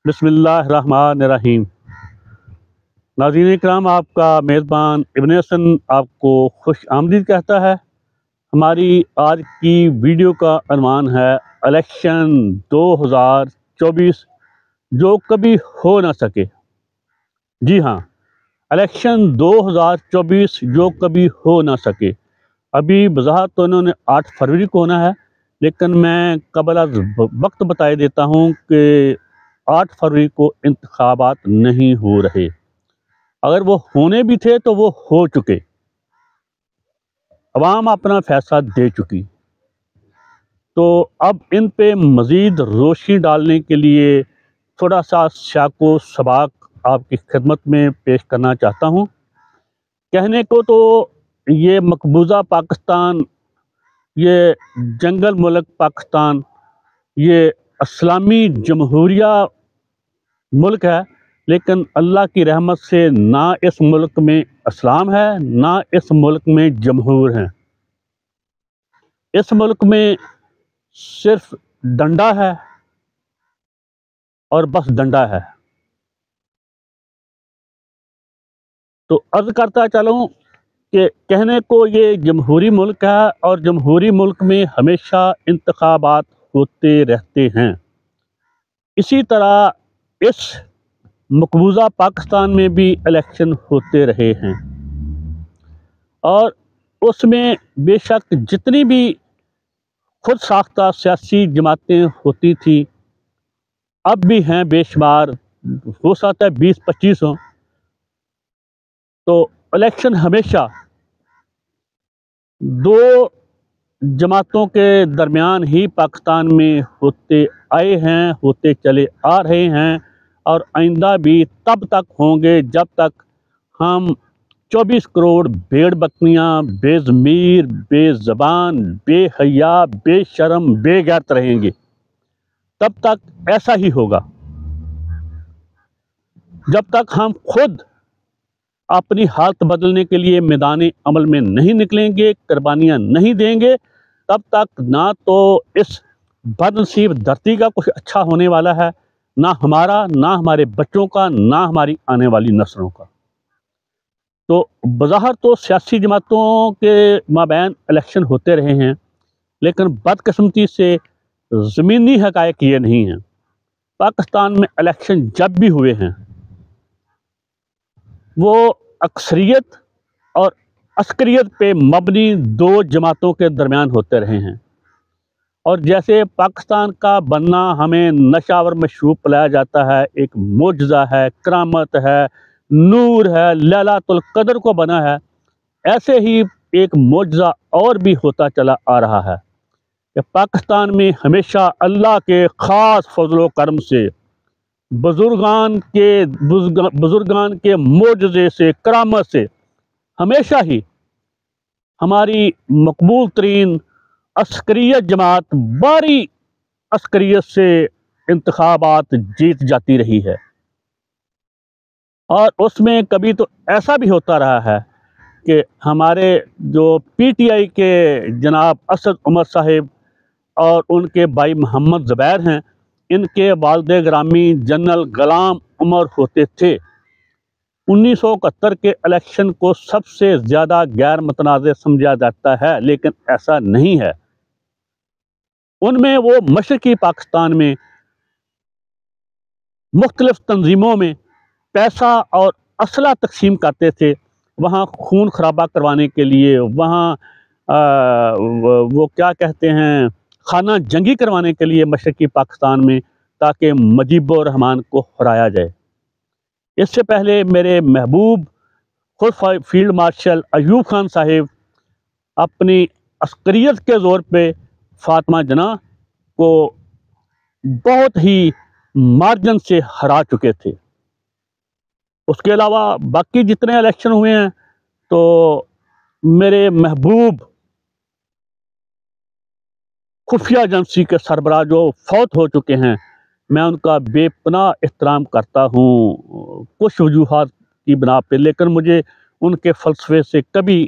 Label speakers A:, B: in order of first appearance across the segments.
A: بسم اللہ الرحمن الرحیم۔ ناظرین اکرام، آپ کا میزبان ابن حسن آپ کو خوش آمدید کہتا ہے۔ ہماری آج کی ویڈیو کا عنوان ہے الیکشن 2024 جو کبھی ہو نہ سکے۔ جی ہاں، الیکشن 2024 جو کبھی ہو نہ سکے۔ ابھی وضاحت تو انہوں نے 8 فروری کو ہونا ہے، لیکن میں قبل از وقت بتائے دیتا ہوں کہ 8 فروری کو انتخابات نہیں ہو رہے۔ اگر وہ ہونے بھی تھے تو وہ ہو چکے، عوام اپنا فیصلہ دے چکی۔ تو اب ان پہ مزید روشنی ڈالنے کے لیے تھوڑا سا سیاق و سباق آپ کی خدمت میں پیش کرنا چاہتا ہوں۔ کہنے کو تو یہ مقبوضہ پاکستان، یہ جنگل ملک پاکستان، یہ اسلامی جمہوریہ ملک ہے، لیکن اللہ کی رحمت سے نہ اس ملک میں اسلام ہے، نہ اس ملک میں جمہور ہیں۔ اس ملک میں صرف ڈنڈا ہے اور بس ڈنڈا ہے۔ تو عرض کرتا چلوں کہ کہنے کو یہ جمہوری ملک ہے، اور جمہوری ملک میں ہمیشہ انتخابات ہوتے رہتے ہیں۔ اسی طرح اس مقبوضہ پاکستان میں بھی الیکشن ہوتے رہے ہیں، اور اس میں بے شک جتنی بھی خود ساختہ سیاسی جماعتیں ہوتی تھیں اب بھی ہیں بے شمار، ہو سکتا ہے 20-25 ہوں۔ تو الیکشن ہمیشہ دو جماعتوں کے درمیان ہی پاکستان میں ہوتے آئے ہیں، ہوتے چلے آ رہے ہیں، اور آئندہ بھی تب تک ہوں گے جب تک ہم 24 کروڑ بھیڑ بکریاں بے ضمیر، بے زبان، بے حیا، بے شرم، بے غیرت رہیں گے۔ تب تک ایسا ہی ہوگا جب تک ہم خود اپنی حالت بدلنے کے لیے میدان عمل میں نہیں نکلیں گے، قربانیاں نہیں دیں گے، تب تک نہ تو اس بدنصیب دھرتی کا کچھ اچھا ہونے والا ہے، نہ ہمارا، نہ ہمارے بچوں کا، نہ ہماری آنے والی نسلوں کا۔ تو بظاہر تو سیاسی جماعتوں کے مابین الیکشن ہوتے رہے ہیں، لیکن بدقسمتی سے زمینی حقائق یہ نہیں ہیں۔ پاکستان میں الیکشن جب بھی ہوئے ہیں وہ اکثریت اور عسکریت پہ مبنی دو جماعتوں کے درمیان ہوتے رہے ہیں، اور جیسے پاکستان کا بننا ہمیں نشاور مشروب پلایا جاتا ہے، ایک معجزہ ہے، کرامت ہے، نور ہے، لیلۃ القدر کو بنا ہے، ایسے ہی ایک معجزہ اور بھی ہوتا چلا آ رہا ہے کہ پاکستان میں ہمیشہ اللہ کے خاص فضل و کرم سے، بزرگان کے معجزے سے، کرامت سے ہمیشہ ہی ہماری مقبول ترین عسکریت جماعت باری عسکریت سے انتخابات جیت جاتی رہی ہے۔ اور اس میں کبھی تو ایسا بھی ہوتا رہا ہے کہ ہمارے جو پی ٹی آئی کے جناب اسد عمر صاحب اور ان کے بھائی محمد زبیر ہیں، ان کے والد گرامی جنرل غلام عمر ہوتے تھے۔ 1971 کے الیکشن کو سب سے زیادہ غیر متنازع سمجھا جاتا ہے، لیکن ایسا نہیں ہے۔ ان میں وہ مشرقی پاکستان میں مختلف تنظیموں میں پیسہ اور اسلحہ تقسیم کرتے تھے، وہاں خون خرابہ کروانے کے لیے، وہاں وہ کیا کہتے ہیں خانہ جنگی کروانے کے لیے مشرقی پاکستان میں، تاکہ مجیب الرحمان کو ہرایا جائے۔ اس سے پہلے میرے محبوب خود فیلڈ مارشل ایوب خان صاحب اپنی عسکریت کے زور پہ فاطمہ جناح کو بہت ہی مارجن سے ہرا چکے تھے۔ اس کے علاوہ باقی جتنے الیکشن ہوئے ہیں تو میرے محبوب خفیہ ایجنسی کے سربراہ جو فوت ہو چکے ہیں، میں ان کا بے پناہ احترام کرتا ہوں کچھ وجوہات کی بنا پہ، لیکن مجھے ان کے فلسفے سے کبھی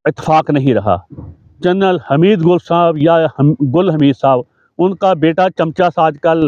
A: اتفاق نہیں رہا۔ جنرل حمید گل صاحب یا گل حمید صاحب، ان کا بیٹا چمچا سا آج کل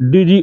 A: DG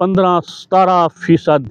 A: 15-17%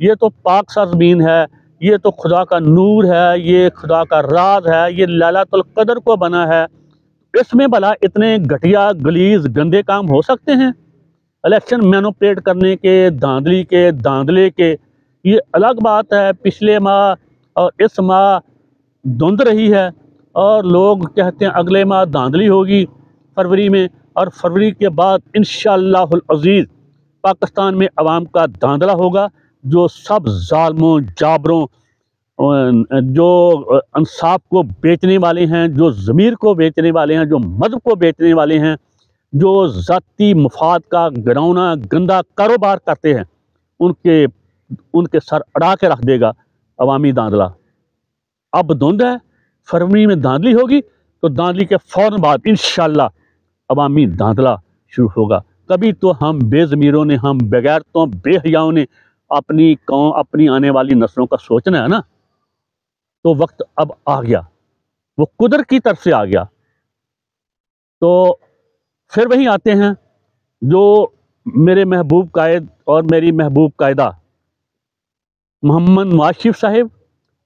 A: یہ تو پاک سرزمین ہے، یہ تو خدا کا نور ہے، یہ خدا کا راز ہے، یہ لیلۃ القدر کو بنا ہے، اس میں بھلا اتنے گھٹیا غلیظ گندے کام ہو سکتے ہیں؟ الیکشن مینوپلیٹ کرنے کے، دھاندلے کے، یہ الگ بات ہے۔ پچھلے ماہ اور اس ماہ دھند رہی ہے، اور لوگ کہتے ہیں اگلے ماہ دھاندلی ہوگی فروری میں، اور فروری کے بعد انشاءاللہ العزیز پاکستان میں عوام کا دھاندلا ہوگا، جو سب ظالموں، جابروں، جو انصاف کو بیچنے والے ہیں، جو ضمیر کو بیچنے والے ہیں، جو مذہب کو بیچنے والے ہیں، جو ذاتی مفاد کا گراؤنا گندا کاروبار کرتے ہیں، ان کے سر اڑا کے رکھ دے گا عوامی دھاندلا۔ اب دھند ہے، فروری میں دھاندلی ہوگی، تو دھاندلی کے فوراً بعد انشاءاللہ عوامی دھاندلا شروع ہوگا۔ کبھی تو ہم بے ضمیروں نے، ہم بغیرتوں، بے حیاؤں نے اپنی قوم، اپنی آنے والی نسلوں کا سوچنا ہے نا۔ تو وقت اب آ گیا، وہ قدرت کی طرف سے آ گیا۔ تو پھر وہیں آتے ہیں جو میرے محبوب قائد اور میری محبوب قائدہ محمد نواز شریف صاحب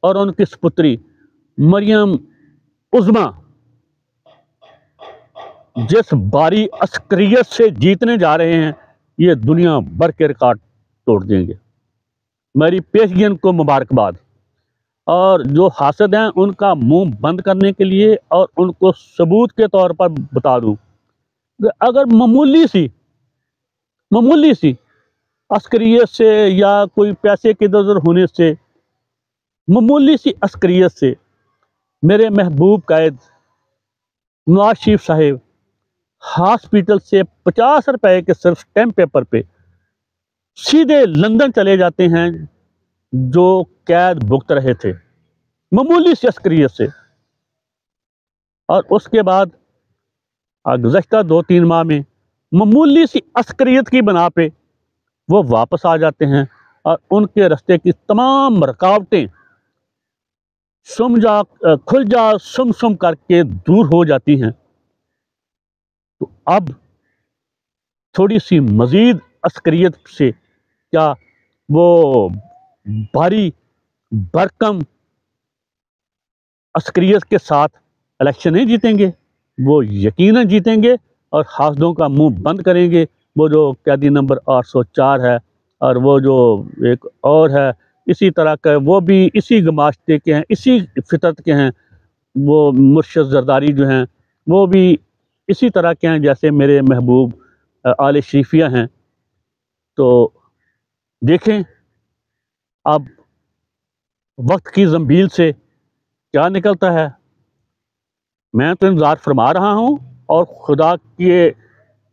A: اور ان کی سپتری مریم عظمیٰ جس باری عسکریت سے جیتنے جا رہے ہیں، یہ دنیا بھر کے ریکارڈ توڑ دیں گے۔ میری پیشگین کو مبارکباد، اور جو حاسد ہیں ان کا منہ بند کرنے کے لیے اور ان کو ثبوت کے طور پر بتا دوں کہ اگر معمولی سی عسکریت سے یا کوئی پیسے کے ادھر ادھر ہونے سے، معمولی سی عسکریت سے میرے محبوب قائد نواز شریف صاحب ہاسپٹل سے 50 روپے کے صرف اسٹیمپ پیپر پہ سیدھے لندن چلے جاتے ہیں، جو قید بھگت رہے تھے معمولی سی عسکریت سے، اور اس کے بعد گزشتہ 2-3 ماہ میں معمولی سی عسکریت کی بنا پہ وہ واپس آ جاتے ہیں، اور ان کے راستے کی تمام رکاوٹیں کھل جا سم کر کے دور ہو جاتی ہیں۔ تو اب تھوڑی سی مزید عسکریت سے کیا وہ بھاری بھرکم عسکریت کے ساتھ الیکشن نہیں جیتیں گے؟ وہ یقیناً جیتیں گے، اور حاسدوں کا منہ بند کریں گے۔ وہ جو قیدی نمبر 804 ہے، اور وہ جو ایک اور ہے اسی طرح کا، وہ بھی اسی گماشتے کے ہیں، اسی فطرت کے ہیں۔ وہ مرشد زرداری جو ہیں وہ بھی اسی طرح کے ہیں جیسے میرے محبوب آل شریفیہ ہیں۔ تو دیکھیں اب وقت کی زنبیل سے کیا نکلتا ہے۔ میں تو انتظار فرما رہا ہوں، اور خدا کے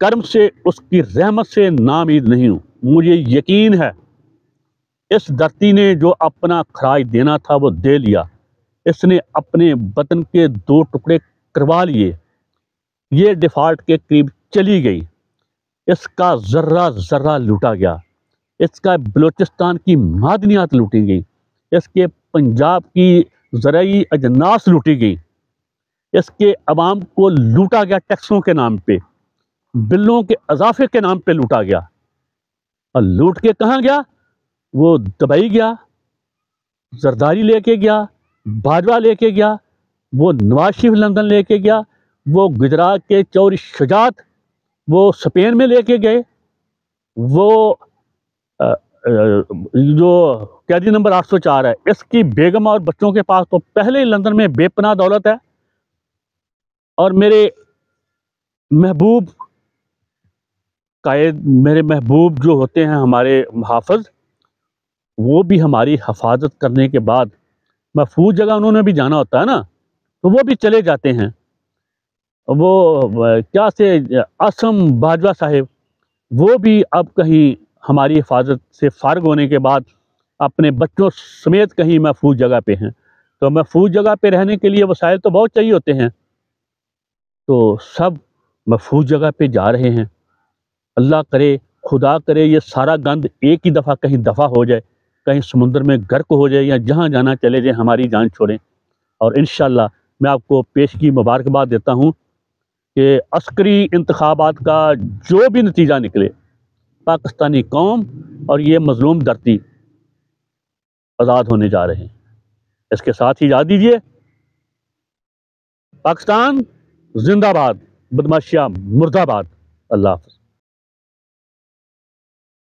A: کرم سے، اس کی رحمت سے ناامید نہیں ہوں۔ مجھے یقین ہے اس دھرتی نے جو اپنا خراج دینا تھا وہ دے لیا، اس نے اپنے وطن کے 2 ٹکڑے کروا لیے، یہ ڈیفالٹ کے قریب چلی گئی، اس کا ذرہ ذرہ لوٹا گیا، اس کا بلوچستان کی معدنیات لوٹی گئی، اس کے پنجاب کی زرعی اجناس لوٹی گئی، اس کے عوام کو لوٹا گیا، ٹیکسوں کے نام پہ، بلوں کے اضافے کے نام پہ لوٹا گیا۔ اور لوٹ کے کہاں گیا؟ وہ دبئی گیا، زرداری لے کے گیا، باجوہ لے کے گیا، وہ نواز شریف لندن لے کے گیا، وہ گجرات کے چوری شجاعت وہ اسپین میں لے کے گئے، وہ جو قیدی نمبر 804 ہے، اس کی بیگم اور بچوں کے پاس تو پہلے ہی لندن میں بے پناہ دولت ہے۔ اور میرے محبوب قائد، میرے محبوب جو ہوتے ہیں ہمارے محافظ، وہ بھی ہماری حفاظت کرنے کے بعد محفوظ جگہ انہوں نے بھی جانا ہوتا ہے نا، تو وہ بھی چلے جاتے ہیں۔ وہ کیا سے عاصم باجوہ صاحب، وہ بھی اب کہیں ہماری حفاظت سے فارغ ہونے کے بعد اپنے بچوں سمیت کہیں محفوظ جگہ پہ ہیں۔ تو محفوظ جگہ پہ رہنے کے لیے وسائل تو بہت چاہیے ہوتے ہیں، تو سب محفوظ جگہ پہ جا رہے ہیں۔ اللہ کرے، خدا کرے یہ سارا گند ایک ہی دفعہ کہیں دفع ہو جائے، کہیں سمندر میں غرق ہو جائے، یا جہاں جانا چلے جائیں، ہماری جان چھوڑیں۔ اور انشاءاللہ میں آپ کو پیشگی مبارکباد دیتا ہوں کہ عسکری انتخابات کا جو بھی نتیجہ نکلے، پاکستانی قوم اور یہ مظلوم دھرتی آزاد ہونے جا رہے ہیں۔ اس کے ساتھ ہی یاد دیجیے، پاکستان زندہ باد، بدماشیہ مردہ باد۔ اللہ حافظ۔